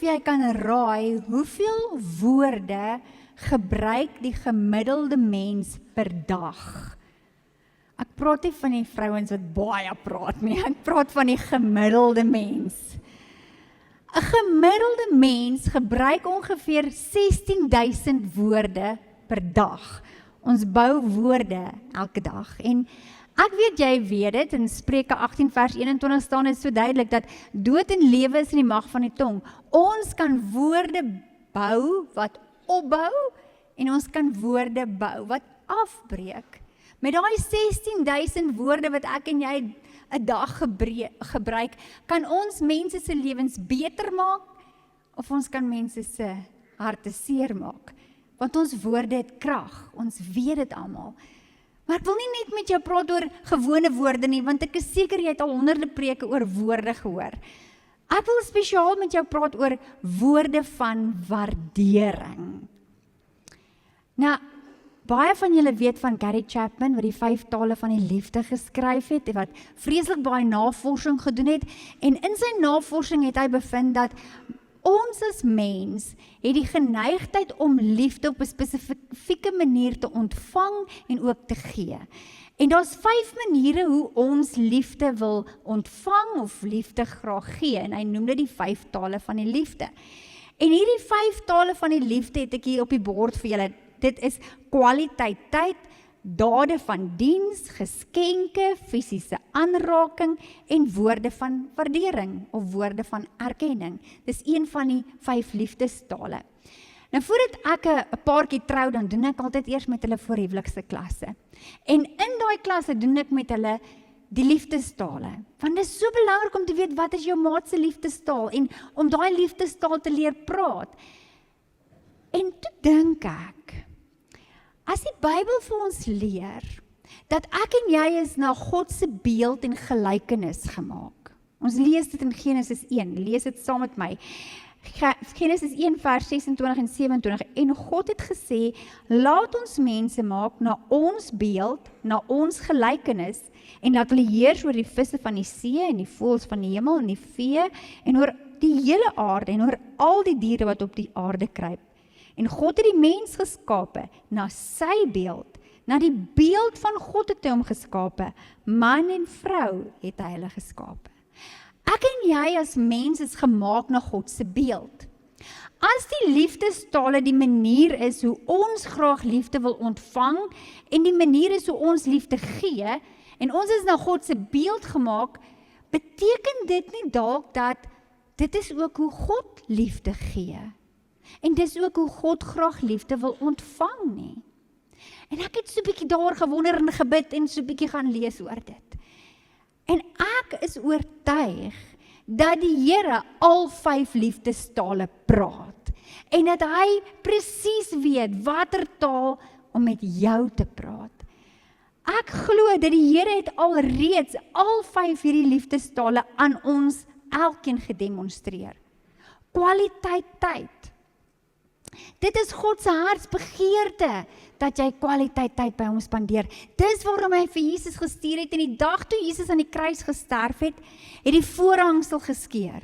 jy kan raai hoeveel woorde gebruik die gemiddelde mens per dag. Ek praat nie van die vrouens wat baie praat nie, ek praat van die gemiddelde mens. 'n Gemiddelde mens gebruik ongeveer 16.000 woorde per dag. Ons bou woorde elke dag. En ek weet jy weet dit, in Spreuke 18 vers 21 staan dit so duidelik, dat dood en lewe is in die mag van die tong. Ons kan woorde bou wat opbou, en ons kan woorde bou wat afbreek. Met daai 16.000 woorde wat ek en jy 'n dag gebruik, kan ons mense se lewens beter maak, of ons kan mense se harte seer maak. Want ons woorde het krag, ons weet dit almal. Maar ek wil nie net met jou praat oor gewone woorde nie, want ek is seker jy het al honderde preke oor woorde gehoor. Ek wil spesiaal met jou praat oor woorde van waardering. Nou, baie van julle weet van Gary Chapman, wat die 5 tale van die liefde geskryf het, wat vreeslik baie navorsing gedoen het, en in sy navorsing het hy bevind dat ons as mens het die geneigtheid om liefde op 'n spesifieke manier te ontvang en ook te gee. En daar's 5 maniere hoe ons liefde wil ontvang of liefde graag gee, en hy noem dit die 5 tale van die liefde. En hierdie 5 tale van die liefde het ek hier op die bord vir julle. Dit is kwaliteit tyd, dade van diens, geskenke, fisiese aanraking en woorde van waardering of woorde van erkenning. Dis een van die 5 liefdestale. Nou voordat ek 'n paartjie trou, dan doen ek altyd eers met hulle voorhuwelikse klasse. En in daai klasse doen ek met hulle die liefdestale. Want dit is so belangrik om te weet wat is jou maat se liefdestaal en om daai liefdestaal te leer praat. En toe dink ek, as die Bybel vir ons leer, dat ek en jy is na God se beeld en gelykenis gemaak. Ons lees dit in Genesis 1, lees dit saam met my. Genesis 1 vers 26 en 27, en God het gesê, laat ons mense maak na ons beeld, na ons gelykenis, en laat hulle heers oor die visse van die see, en die voëls van die hemel, en die vee, en oor die hele aarde, en oor al die diere wat op die aarde kruip. En God het die mens geskape, na sy beeld, na die beeld van God het hy hom geskape, man en vrou het hy hulle geskape. Ek en jy as mens is gemaak na God se beeld. As die liefdestale die manier is hoe ons graag liefde wil ontvang, en die manier is hoe ons liefde gee, en ons is na God se beeld gemaak, beteken dit nie dalk dat dit is ook hoe God liefde gee. En dis ook hoe God graag liefde wil ontvang nie. En ek het so 'n bietjie daar gewonder en gebid en so 'n bietjie gaan lees oor dit. En ek is oortuig dat die Here al 5 liefdestale praat. En dat hy presies weet watter taal om met jou te praat. Ek glo dat die Here het alreeds al 5 hierdie liefdestale aan ons elkeen gedemonstreer. Kwaliteit tyd. Dit is God se hartsbegeerte, dat jy kwaliteit tyd by hom spandeer. Dis waarom hy vir Jesus gestuur het, en die dag toe Jesus aan die kruis gesterf het, het die voorhangsel geskeur.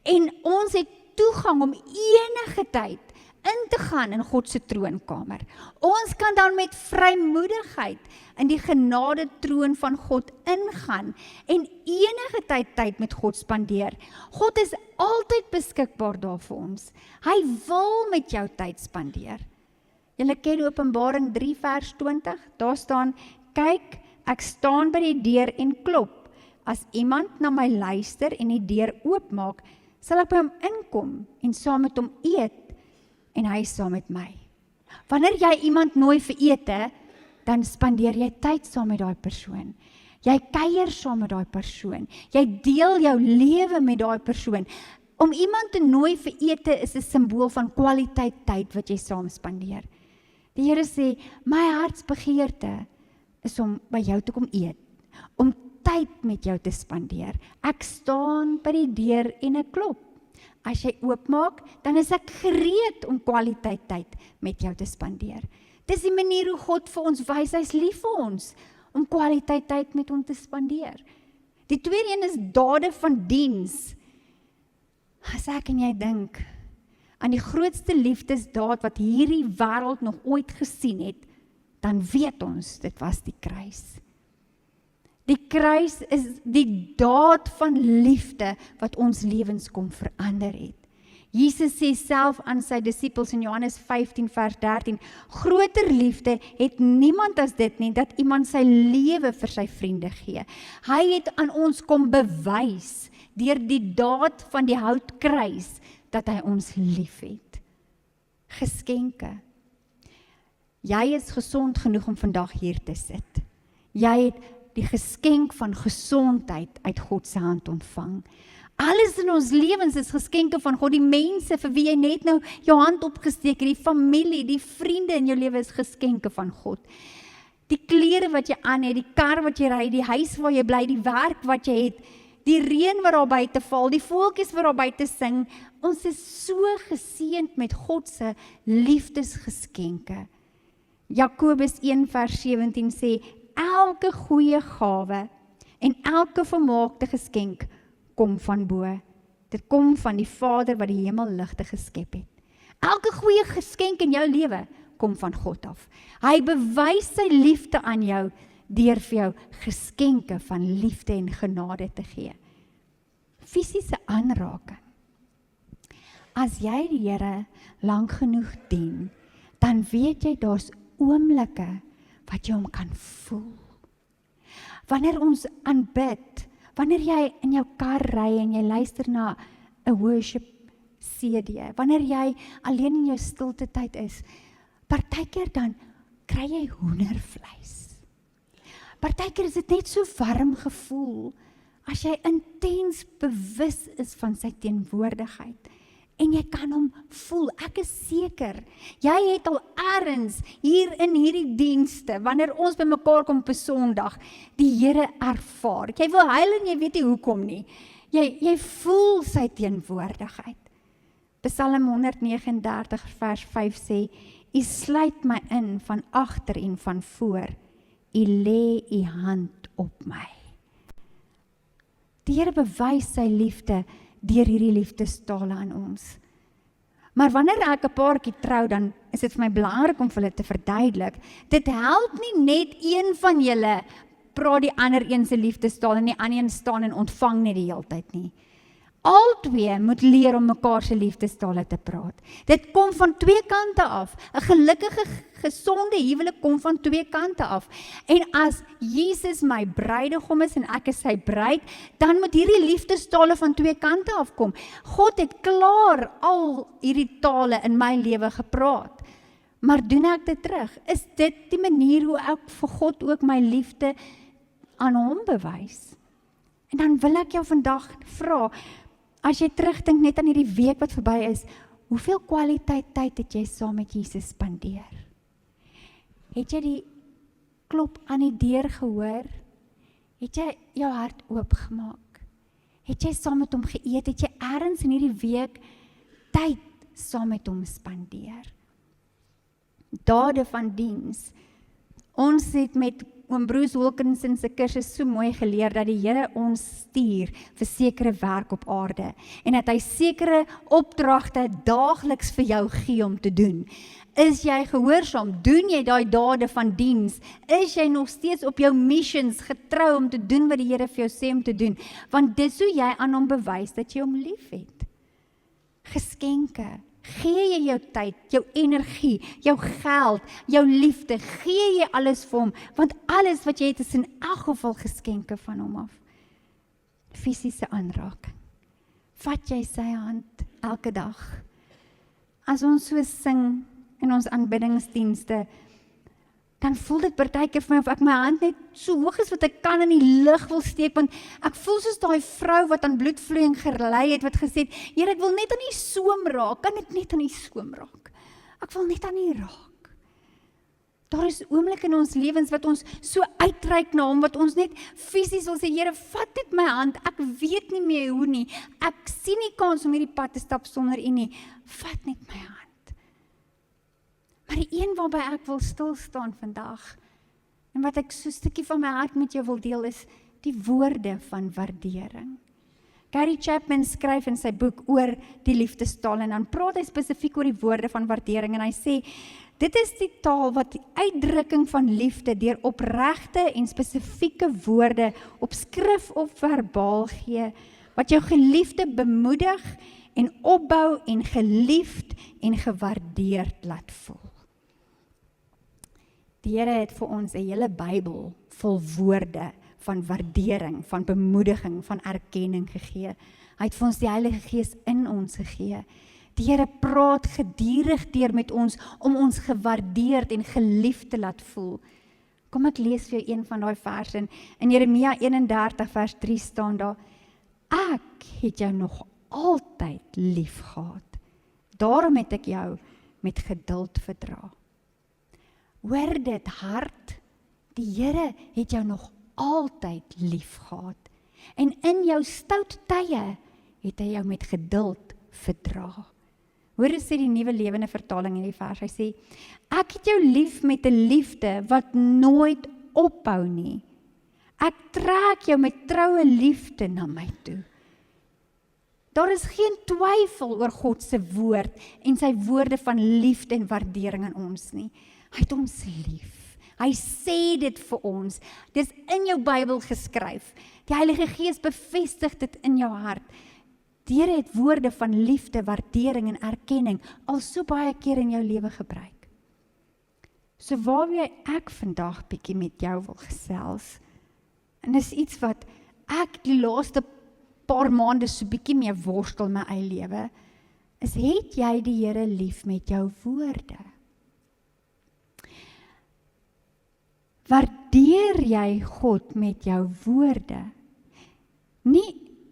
En ons het toegang om enige tyd in te gaan in God se troonkamer. Ons kan dan met vrymoedigheid in die genade troon van God ingaan en enige tyd met God spandeer. God is altyd beskikbaar daar vir ons. Hy wil met jou tyd spandeer. Julle ken Openbaring 3 vers 20, daar staan, kyk, ek staan by die deur en klop. As iemand na my luister en die deur oopmaak, sal ek by hom inkom en saam met hom eet, en hy saam met my. Wanneer jy iemand nooi vir ete, dan spandeer jy tyd saam met daai persoon. Jy kuier saam met daai persoon. Jy deel jou lewe met daai persoon. Om iemand te nooi vir ete is 'n simbool van kwaliteit tyd wat jy saam spandeer. Die Here sê, my hartsbegeerte is om by jou te kom eet, om tyd met jou te spandeer. Ek staan by die deur en ek klop. As jy oopmaak, dan is ek gereed om kwaliteit tyd met jou te spandeer. Dis die manier hoe God vir ons wys, hy is lief vir ons, om kwaliteit tyd met hom te spandeer. Die tweede een is dade van diens. As ek en jy dink aan die grootste liefdesdaad wat hierdie wêreld nog ooit gesien het, dan weet ons, dit was die kruis. Die kruis is die daad van liefde wat ons lewens kom verander het. Jesus sê self aan sy disippels in Johannes 15 vers 13, groter liefde het niemand as dit nie, dat iemand sy lewe vir sy vriende gee. Hy het aan ons kom bewys, deur die daad van die houtkruis, dat hy ons lief het. Geskenke. Jy is gesond genoeg om vandag hier te sit. Jy het die geskenk van gesondheid uit God se hand ontvang. Alles in ons lewens is geskenke van God. Die mense vir wie jy net nou jou hand opgesteek het, die familie, die vriende in jou lewe is geskenke van God. Die klere wat jy aan het, die kar wat jy ry, die huis waar jy bly, die werk wat jy het, die reën wat daar buite val, die voeltjies wat daar buite sing, ons is so geseënd met God se liefdesgeskenke. Jakobus 1 vers 17 sê, elke goeie gawe en elke vermaakte geskenk kom van bo. Dit kom van die Vader wat die hemelligte geskep het. Elke goeie geskenk in jou lewe kom van God af. Hy bewys sy liefde aan jou deur vir jou geskenke van liefde en genade te gee. Fisiese aanraking. As jy die Here lank genoeg dien, dan weet jy daar's oomblikke wat jy hom kan voel. Wanneer ons aanbid, wanneer jy in jou kar ry en jy luister na 'n worship CD, wanneer jy alleen in jou stilte tyd is, partykeer dan kry jy hoendervleis. Partykeer is dit net so warm gevoel, as jy intens bewus is van sy teenwoordigheid, en jy kan hom voel. Ek is seker, jy het al ergens hier in hierdie dienste, wanneer ons by mekaar kom op 'n Sondag, die Here ervaar. Jy wil huil en jy weet nie hoekom nie. Jy voel sy teenwoordigheid. Psalm 139 vers 5 sê, U sluit my in van agter en van voor. U lê U hand op my. Die Here bewys sy liefde deur hierdie liefdestale aan ons. Maar wanneer ek 'n paartjie trou, dan is dit vir my belangrik om vir hulle te verduidelik. Dit help nie net een van julle praat die ander een se liefdestaal en die ander een staan en ontvang net die heeltyd nie. Albei moet leer om mekaar se liefdestale te praat. Dit kom van twee kante af. 'n Gelukkige, gesonde huwelik kom van twee kante af. En as Jesus my bruidegom is en ek is sy bruid, dan moet hierdie liefdestale van twee kante af kom. God het klaar al hierdie tale in my lewe gepraat. Maar doen ek dit terug? Is dit die manier hoe ek vir God ook my liefde aan hom bewys? En dan wil ek jou vandag vra, as jy terugdink net aan hierdie week wat verby is, hoeveel kwaliteit tyd het jy saam met Jesus spandeer? Het jy die klop aan die deur gehoor? Het jy jou hart oopgemaak? Het jy saam met hom geëet? Het jy ergens in hierdie week tyd saam met hom spandeer? Dade van diens. Ons het met oom Bruce Wilkinson se kursus so mooi geleer dat die Here ons stuur vir sekere werk op aarde en dat hy sekere opdragte daagliks vir jou gee om te doen. Is jy gehoorsaam? Doen jy daai dade van diens? Is jy nog steeds op jou missions getrou om te doen wat die Here vir jou sê om te doen? Want dis hoe jy aan hom bewys dat jy hom liefhet. Geskenke. Gee jy jou tyd, jou energie, jou geld, jou liefde, gee jy alles vir hom, want alles wat jy het is in elk geval geskenke van hom af. Fisiese aanraking. Vat jy sy hand elke dag. As ons so sing in ons aanbiddingsdienste, dan voel dit partykeer vir my of ek my hand net so hoog as wat ek kan in die lug wil steek, want ek voel soos daai vrou wat aan bloedvloeiing gelei het, wat gesê het, Here, ek wil net aan die soem raak, kan ek net aan die soem raak? Ek wil net aan die raak. Daar is oomblikke in ons lewens wat ons so uitreik na hom, wat ons net fisies wil sê, Here, vat net my hand, ek weet nie meer hoe nie, ek sien nie kans om hierdie pad te stap sonder U nie, vat net my hand. Maar die een waarby ek wil stilstaan vandag, en wat ek so 'n stukkie van my hart met jou wil deel, is die woorde van waardering. Gary Chapman skryf in sy boek oor die liefdestaal en dan praat hy spesifiek oor die woorde van waardering en hy sê, dit is die taal wat die uitdrukking van liefde deur opregte en spesifieke woorde op skrif of verbaal gee, wat jou geliefde bemoedig en opbou en geliefd en gewaardeerd laat voel. Die Here het vir ons 'n hele Bybel vol woorde van waardering, van bemoediging, van erkenning gegee. Hy het vir ons die Heilige Gees in ons gegee. Die Here praat gedurig deur met ons om ons gewaardeerd en geliefd te laat voel. Kom ek lees vir jou een van daai verse. In Jeremia 31 vers 3 staan daar, ek het jou nog altyd lief gehad. Daarom het ek jou met geduld verdra. Hoor dit hart, die Here het jou nog altyd lief gehad. En in jou stout tye het hy jou met geduld verdra. Hoor hoe sê die Nuwe Lewende Vertaling in die vers, hy sê, ek het jou lief met 'n liefde wat nooit ophou nie. Ek trek jou met troue liefde na my toe. Daar is geen twyfel oor God se woord en sy woorde van liefde en waardering aan ons nie. Hy het ons lief. Hy sê dit vir ons. Dit is in jou Bybel geskryf. Die Heilige Gees bevestig dit in jou hart. Die Here het woorde van liefde, waardering en erkenning al so baie keer in jou lewe gebruik. So waarby ek vandag bietjie met jou wil gesels, en dis iets wat ek die laaste paar maande so bietjie mee worstel my eie lewe, is het jy die Here lief met jou woorde? Waardeer jy God met jou woorde? Nie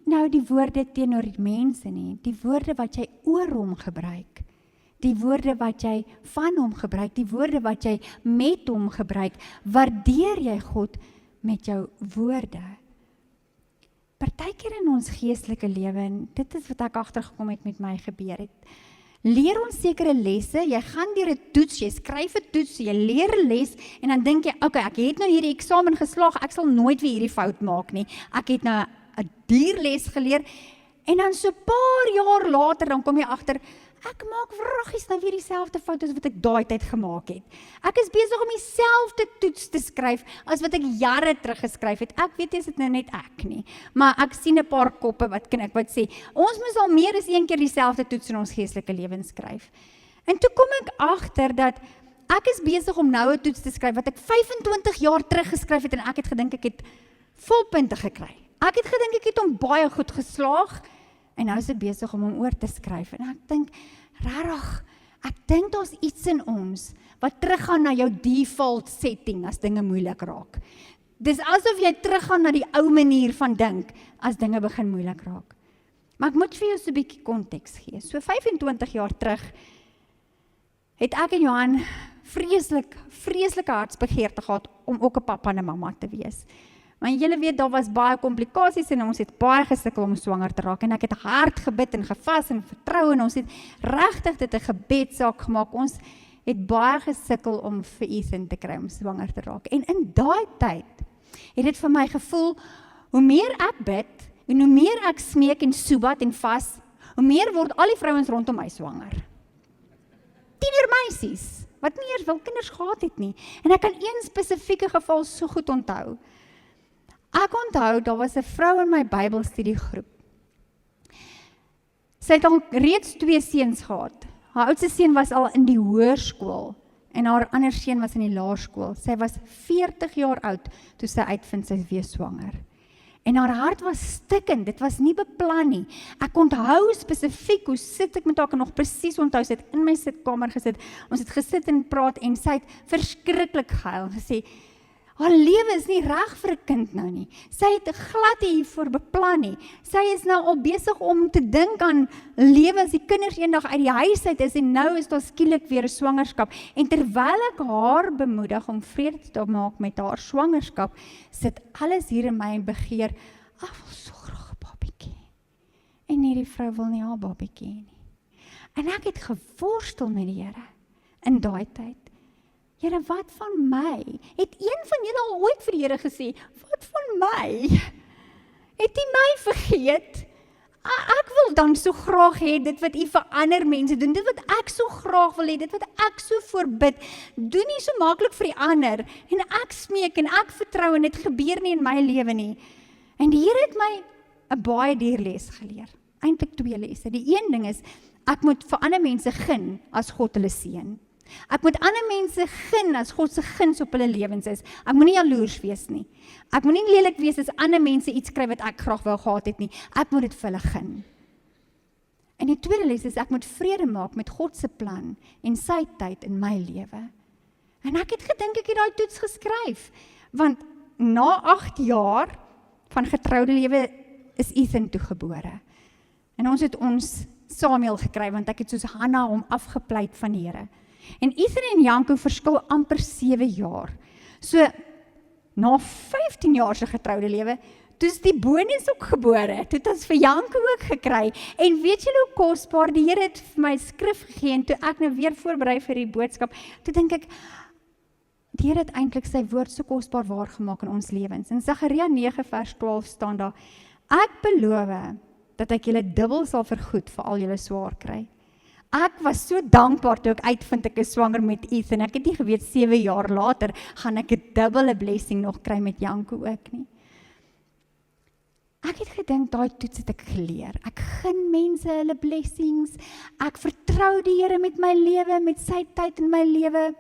nou die woorde teenoor die mense nie, die woorde wat jy oor hom gebruik, die woorde wat jy van hom gebruik, die woorde wat jy met hom gebruik, waardeer jy God met jou woorde? Partykeer in ons geestelike lewe, en dit is wat ek agtergekom het met my gebeur het, leer ons sekere lesse, jy gaan deur 'n toets, jy skryf 'n toets, jy leer 'n les, en dan dink jy, okay, ek het nou hierdie eksamen geslaag, ek sal nooit weer hierdie fout maak nie, ek het nou 'n dierles geleer, en dan so paar jaar later, dan kom jy agter, ek maak wraggies nou weer dieselfde fout as wat ek daai tyd gemaak het. Ek is besig om dieselfde toets te skryf as wat ek jare terug geskryf het. Ek weet nie as dit nou net ek nie, maar ek sien 'n paar koppe wat knik wat sê, ons moes al meer as een keer dieselfde toets in ons geestelike lewe skryf. En toe kom ek agter dat ek is besig om nou 'n toets te skryf wat ek 25 jaar terug geskryf het en ek het gedink ek het volpunte gekry. Ek het gedink ek het hom baie goed geslaag en nou is dit besig om hom oor te skryf. En ek dink, regtig, ek dink daar's iets in ons wat teruggaan na jou default setting as dinge moeilik raak. Dis asof jy teruggaan na die ou manier van dink as dinge begin moeilik raak. Maar ek moet vir jou so 'n bietjie konteks gee. So 25 jaar terug het ek en Johan vreeslike hartsbegeerte gehad om ook 'n pappa en 'n mamma te wees. Maar julle weet, daar was baie komplikasies en ons het baie gesukkel om swanger te raak en ek het hard gebid en gevas en vertrou en ons het regtig dit 'n gebedsaak gemaak. Ons het baie gesukkel om vir Ethan te kry om swanger te raak. En in daai tyd het dit vir my gevoel, hoe meer ek bid en hoe meer ek smeek en soebat en vas, hoe meer word al die vrouens rondom my swanger. Tienermeisies wat nie eers wil kinders gehad het nie. En ek kan een spesifieke geval so goed onthou. Ek onthou, daar was 'n vrou in my Bybelstudiegroep. Sy het al reeds 2 seuns gehad. Haar oudste seun was al in die hoërskool en haar ander seun was in die laerskool. Sy was 40 jaar oud toe sy uitvind sy is weer swanger. En haar hart was stikkend, dit was nie beplan nie. Ek onthou spesifiek hoe sit ek met haar, kan nog presies onthou, sy het in my sitkamer gesit, ons het gesit en praat en sy het verskriklik gehuil en gesê, haar lewe is nie reg vir 'n kind nou nie. Sy het glad nie hiervoor beplan nie. Sy is nou al besig om te dink aan lewe as die kinders eendag uit die huis uit is en nou is daar skielik weer 'n swangerskap. En terwyl ek haar bemoedig om vrede te maak met haar swangerskap, sit alles hier in my en begeer, ek wil so graag 'n babietjie. En hierdie vrou wil nie haar babietjie nie. En ek het geworstel met die Here in daai tyd. Here, wat van my? Het een van julle al ooit vir die Here gesê, wat van my? Het hy my vergeet? Ek wil dan so graag hê dit wat u vir ander mense doen, dit wat ek so graag wil hê, dit wat ek so voorbid, doen nie so maklik vir die ander, en ek smeek en ek vertrou en dit gebeur nie in my lewe nie. En die Here het my 'n baie duur les geleer, eintlik 2 lesse. Die een ding is, ek moet vir ander mense gun as God hulle seën. Ek moet ander mense gun as God se guns op hulle lewens is. Ek moet nie jaloers wees nie. Ek moet nie lelik wees as ander mense iets kry wat ek graag wou gehad het nie. Ek moet dit vir hulle gun. En die tweede les is, ek moet vrede maak met God se plan en sy tyd in my lewe. En ek het gedink ek het daai toets geskryf, want na 8 jaar van getroude lewe is Ethan toegebore. En ons het ons Samuel gekry, want ek het soos Hanna hom afgepleit van die Here. En Ethan en Janko verskil amper 7 jaar. So, na 15 jaar se getroude lewe, toe is die bonus ook gebore, toe het ons vir Janko ook gekry. En weet julle hoe kosbaar, die Here het vir my skrif gegee, en toe ek nou weer voorberei vir die boodskap, toe dink ek, die Here het eintlik sy woord so kosbaar waargemaak in ons lewens. In Sagaria 9 vers 12 staan daar, ek beloof dat ek julle dubbel sal vergoed vir al julle swaar kry. Ek was so dankbaar toe ek uitvind ek is swanger met Ethan. Ek het nie geweet 7 jaar later gaan ek 'n dubbele blessing nog kry met Janko ook nie. Ek het gedink daai toets het ek geleer. Ek gun mense hulle blessings. Ek vertrou die Here met my lewe, met sy tyd in my lewe.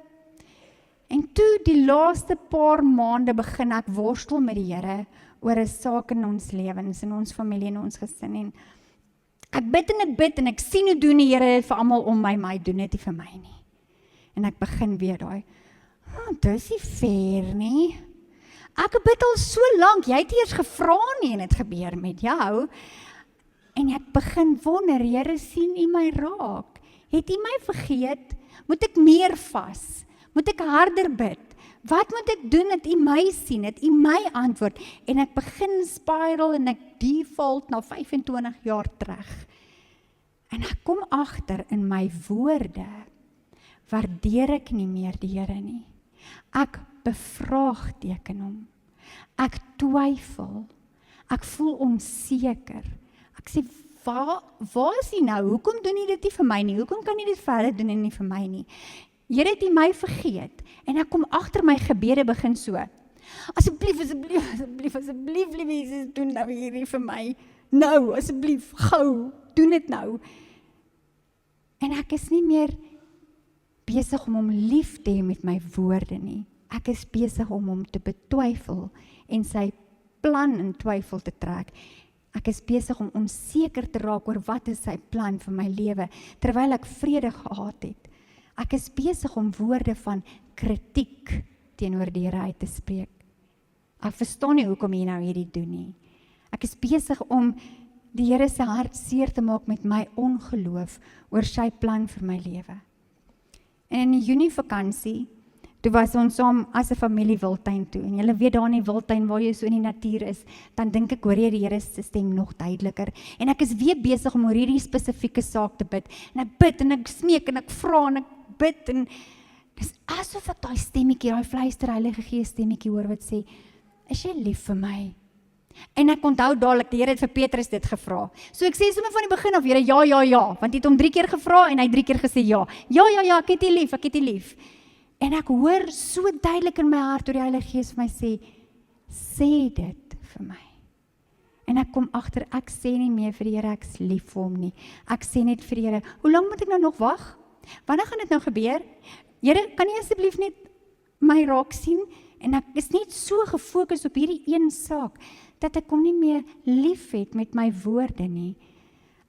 En toe die laaste paar maande begin ek worstel met die Here oor 'n saak in ons lewens, in ons familie en ons gesin. En ek bid en ek sien hoe doen die Here vir almal om my doen dit nie vir my nie. En ek begin weer daai, dis nie fair nie. Ek bid al so lank, jy het eers gevra nie en dit gebeur met jou. En ek begin wonder, Here, sien U my raak? Het U my vergeet? Moet ek meer vas? Moet ek harder bid? Wat moet ek doen dat U my sien, dat U my antwoord? En ek begin spiral en ek default na 25 jaar terug. En ek kom agter in my woorde, waardeer ek nie meer die Here nie. Ek bevraagteken hom. Ek twyfel. Ek voel onseker. Ek sê, waar is U nou? Hoekom doen U dit nie vir my nie? Hoekom kan U dit verder doen en nie vir my nie? Here, het U my vergeet? En ek kom agter my gebede begin so. Asseblief, liewe Jesus, doen nou hierdie vir my. Nou, asseblief, gou, doen dit nou. En ek is nie meer besig om hom lief te hê met my woorde nie. Ek is besig om hom te betwyfel en sy plan in twyfel te trek. Ek is besig om onseker te raak oor wat is sy plan vir my lewe, terwyl ek vrede gehad het. Ek is besig om woorde van kritiek teenoor die Here uit te spreek. Ek verstaan nie hoekom hy nou hierdie doen nie. Ek is besig om die Here se hart seer te maak met my ongeloof oor sy plan vir my lewe. En in die Junie vakansie, toe was ons saam as 'n familie Wildtuin toe. En julle weet daar in die Wildtuin waar jy so in die natuur is, dan dink ek hoor jy die Here se stem nog duideliker. En ek is weer besig om oor hierdie spesifieke saak te bid. En ek bid en ek smeek en ek vra en ek bid en dis asof ek daai stemmetjie, daai fluister Heilige Gees stemmetjie hoor wat sê, is jy lief vir my? En ek onthou dadelik, die Here het vir Petrus dit gevra. So ek sê sommer van die begin af, Here, ja, want hy het hom 3 keer gevra en hy 3 keer gesê ja. Ja, ek het U lief. En ek hoor so duidelik in my hart hoe die Heilige Gees vir my sê dit vir my. En ek kom agter, ek sê nie meer vir die Here, ek is lief vir hom nie. Ek sê net vir die Here, hoe lank moet ek nou nog wag? Wanneer gaan dit nou gebeur? Here, kan U asseblief net my raak sien? En ek is net so gefokus op hierdie een saak, dat ek hom nie meer lief het met my woorde nie.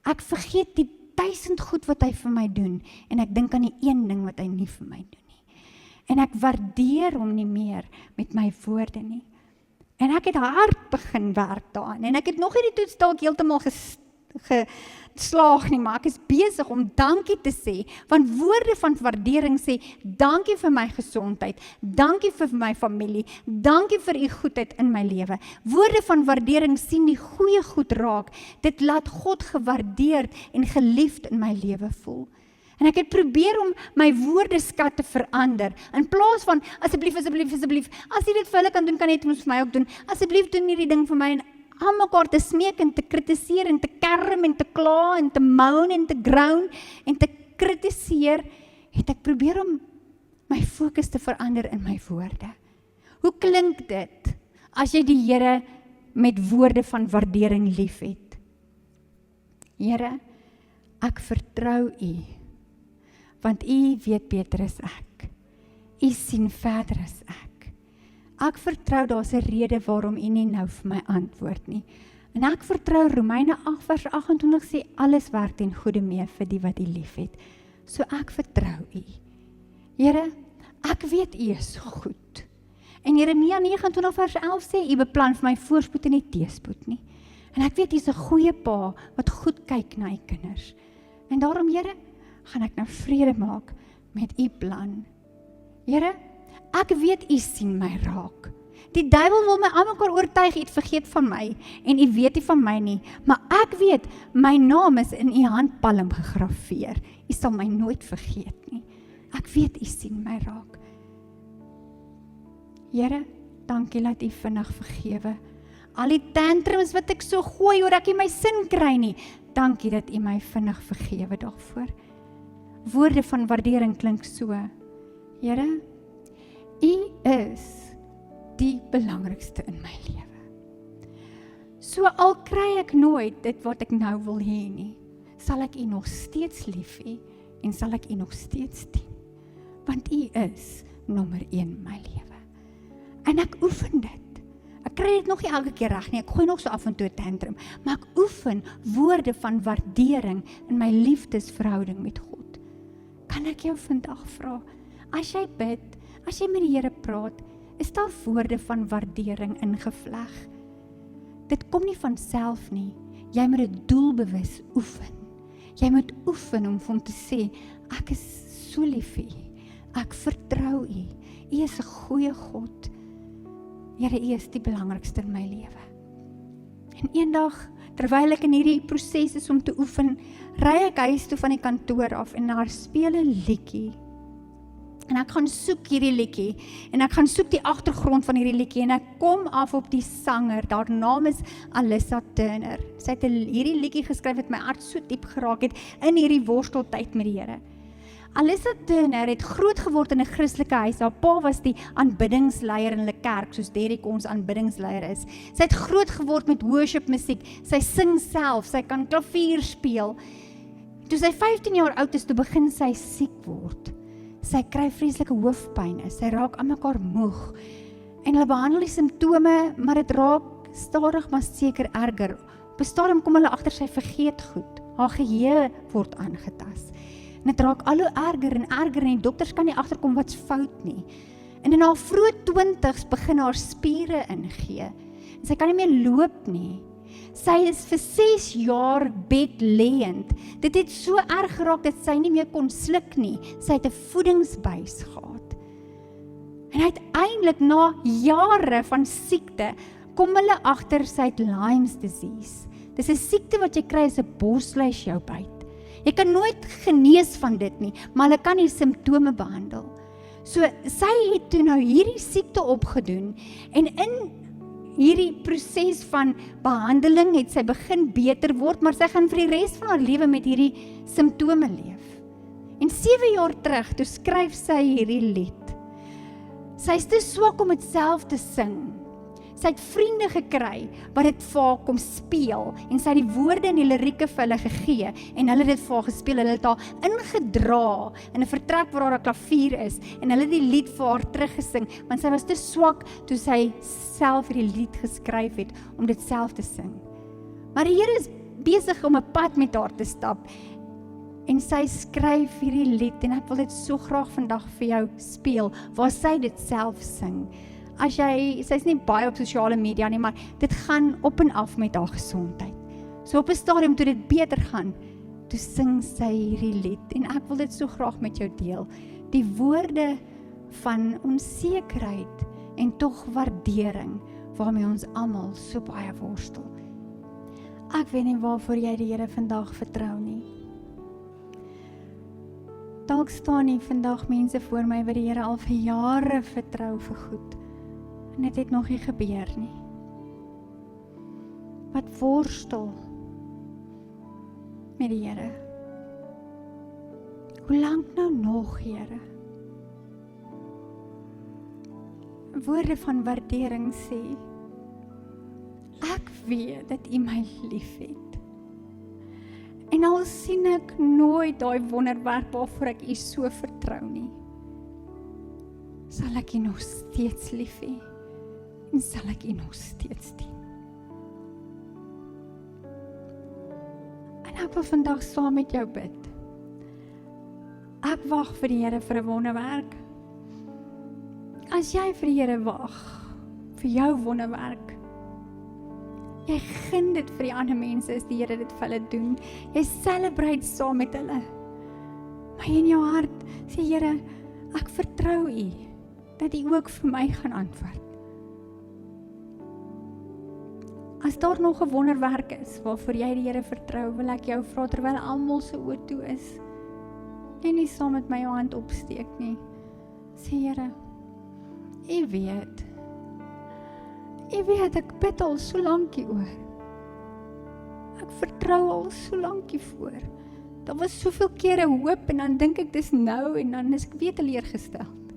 Ek vergeet die 1000 goed wat hy vir my doen, en ek dink aan die een ding wat hy nie vir my doen nie. En ek waardeer hom nie meer met my woorde nie. En ek het hard begin werk daaraan, en ek het nog hierdie toets dalk heeltemal geslaag nie, maar ek is besig om dankie te sê, want woorde van waardering sê, dankie vir my gesondheid, dankie vir my familie, dankie vir U goedheid in my lewe. Woorde van waardering sien die goeie goed raak, dit laat God gewaardeerd en geliefd in my lewe voel. En ek het probeer om my woordeskat te verander, in plaas van, asseblief, as jy dit vir hulle kan doen, kan jy dit vir my ook doen, asseblief doen hierdie ding vir my, en aan mekaar te smeek en te kritiseer en te kerm en te kla en te moan en te groan en te kritiseer, het ek probeer om my fokus te verander in my woorde. Hoe klink dit as jy die Here met woorde van waardering liefhet? Here, ek vertrou U, want U weet beter as ek. U sien verder as ek. Ek vertrou daar's 'n rede waarom U nie nou vir my antwoord nie. En ek vertrou Romeine 8 vers 28 sê alles werk ten goeie mee vir die wat U liefhet. So ek vertrou U. Here, ek weet U is so goed. En Jeremia 29 vers 11 sê, U beplan vir my voorspoed en nie teëspoed nie. En ek weet U is 'n goeie pa, wat goed kyk na U kinders. En daarom, Here, gaan ek nou vrede maak met U plan. Here, ek weet U sien my raak. Die duiwel wil my aan mekaar oortuig, U het vergeet van my, en U weet nie van my nie, maar ek weet, my naam is in U handpalm gegraveer. U sal my nooit vergeet nie. Ek weet U sien my raak. Here, dankie dat U vinnig vergewe. Al die tantrums wat ek so gooi, oor ek nie my sin kry nie, dankie dat U my vinnig vergewe daarvoor. Woorde van waardering klink so, Here, U is die belangrikste in my lewe. So al kry ek nooit dit wat ek nou wil hê nie, sal ek U nog steeds lief hê en sal ek U nog steeds dien. Want U is nommer 1 in my lewe. En ek oefen dit. Ek kry dit nog nie elke keer reg nie, ek gooi nog so af en toe 'n tantrum, maar ek oefen woorde van waardering in my liefdesverhouding met God. Kan ek jou vandag vra, as jy bid, as jy met die Here praat, is daar woorde van waardering ingevleg? Dit kom nie van self nie, jy moet dit doelbewus oefen. Jy moet oefen om vir hom te sê, ek is so lief vir U, ek vertrou U, U is 'n goeie God. Here, U is die belangrikste in my lewe. En eendag, terwyl ek in hierdie proses is om te oefen, ry ek huis toe van die kantoor af en daar speel 'n liedjie. En ek gaan soek hierdie liedjie, en ek gaan soek die agtergrond van hierdie liedjie, en ek kom af op die sanger, haar naam is Alyssa Turner. Sy het hierdie liedjie geskryf wat my hart so diep geraak het, in hierdie worsteltyd met die Here. Alyssa Turner het groot geword in 'n Christelike huis. Haar pa was die aanbiddingsleier in hulle kerk, soos Derek ons aanbiddingsleier is. Sy het groot geword met worship musiek. Sy sing self, sy kan klavier speel. Toe sy 15 jaar oud is, toe begin sy siek word. Sy kry vreeslike hoofpyn, sy raak aan mekaar moeg. En hulle behandel die simptome, maar dit raak stadig maar seker erger. Op 'n stadium kom hulle agter sy vergeet goed. Haar geheue word aangetas. En dit raak al hoe erger en die dokters kan nie agterkom wat's fout nie. En in haar vroeë 20's begin haar spiere ingee. En sy kan nie meer loop nie. Sy is vir 6 jaar bedlêend. Dit het so erg geraak dat sy nie meer kon sluk nie. Sy het 'n voedingsbuis gehad. En uiteindelik na jare van siekte kom hulle agter sy het Lyme's disease. Dis 'n siekte wat jy kry as 'n borsvleis jou byt. Jy kan nooit genees van dit nie, maar hulle kan die simptome behandel. So sy het toe nou hierdie siekte opgedoen, en in hierdie proses van behandeling het sy begin beter word, maar sy gaan vir die res van haar lewe met hierdie simptome leef. En 7 jaar terug, toe skryf sy hierdie lied. Sy is te swak om dit self te sing. Sy het vriende gekry wat dit vir haar kom speel, en sy het die woorde en die lirieke vir hulle gegee, en hulle het dit vir haar gespeel. Hulle het haar ingedra in 'n vertrek waar daar 'n klavier is, en hulle het die lied vir haar teruggesing, want sy was te swak toe sy self hierdie lied geskryf het om dit self te sing. Maar die Here is besig om 'n pad met haar te stap, en sy skryf hierdie lied, en ek wil dit so graag vandag vir jou speel, waar sy dit self sing. Sy's nie baie op sosiale media nie, maar dit gaan op en af met haar gesondheid. So op 'n stadium toe dit beter gaan, toe sing sy hierdie lied, en ek wil dit so graag met jou deel. Die woorde van onsekerheid en tog waardering, waarmee ons almal so baie worstel. Ek weet nie waarvoor jy die Here vandag vertrou nie. Dalk staan nie vandag mense voor my wat die Here al vir jare vertrou vir goed. En dit het nog nie gebeur nie. wat worstel met die Here. Hoe lank nou nog, Here? Woorde van waardering sê, ek weet dat U my liefhet. En al sien ek nooit daai wonderwerk waarvoor ek U so vertrou nie, sal ek U nog steeds lief hê en sal ek U nog steeds dien. En ek wil vandag saam met jou bid. Ek wag vir die Here vir 'n wonderwerk. As jy vir die Here wag, vir jou wonderwerk, jy gun dit vir die ander mense as die Here dit vir hulle doen. Jy celebrate saam met hulle. Maar in jou hart sê, Here, ek vertrou U, dat U ook vir my gaan antwoord. As daar nog 'n wonderwerk is, waarvoor jy die Here vertrou, wil ek jou vra, terwyl almal se oë toe is, en nie saam met my jou hand opsteek nie, sê, Here, U weet, ek bid al so lankie oor. Ek vertrou al so lankie voor. Daar was soveel kere hoop, en dan dink ek dis nou, en dan is ek weer teleurgesteld.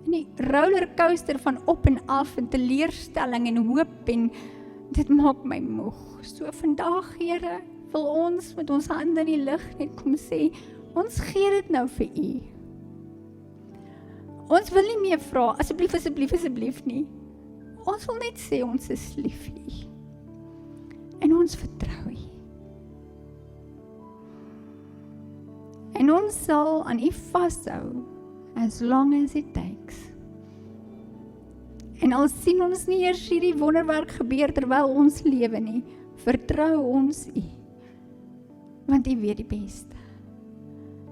En die rollercoaster van op en af, en teleurstelling en hoop, en dit maak my moeg. So vandag, Here, wil ons met ons hande in die lug net kom sê, ons gee dit nou vir U. Ons wil nie meer vra, asseblief, asseblief, asseblief nie. Ons wil net sê, ons is lief vir U. En ons vertrou U. En ons sal aan U vashou, as long as it takes. En al sien ons nie eers hierdie wonderwerk gebeur terwyl ons lewe nie, vertrou ons U. Want U weet die beste.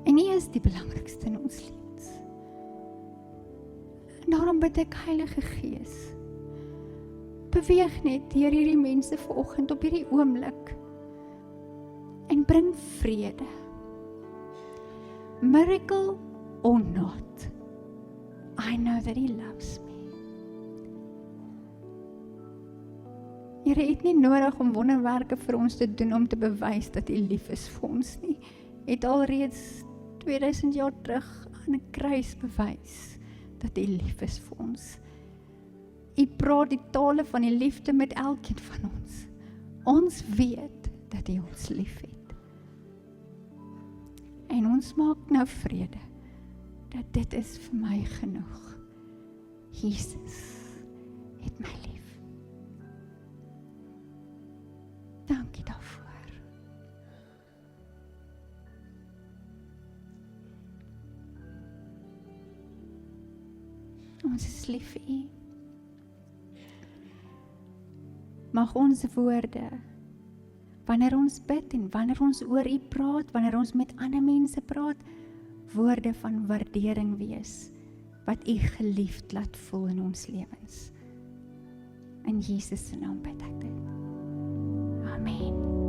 En U is die belangrikste in ons lewens. En daarom bid ek, Heilige Gees, beweeg net deur hierdie mense vanoggend op hierdie oomblik en bring vrede. Miracle or not, I know that He loves me. Here het nie nodig om wonderwerke vir ons te doen om te bewys dat U lief is vir ons nie. Het alreeds 2000 jaar terug aan 'n kruis bewys dat U lief is vir ons. U praat die tale van die liefde met elkeen van ons. Ons weet dat U ons lief het. En ons maak nou vrede, dat dit is vir my genoeg. Jesus het my lief. Dankie daarvoor. Ons is lief vir U. Mag ons woorde, wanneer ons bid en wanneer ons oor U praat, wanneer ons met ander mense praat, woorde van waardering wees, wat U geliefd laat voel in ons lewens. In Jesus se naam bid ek dit. Amen.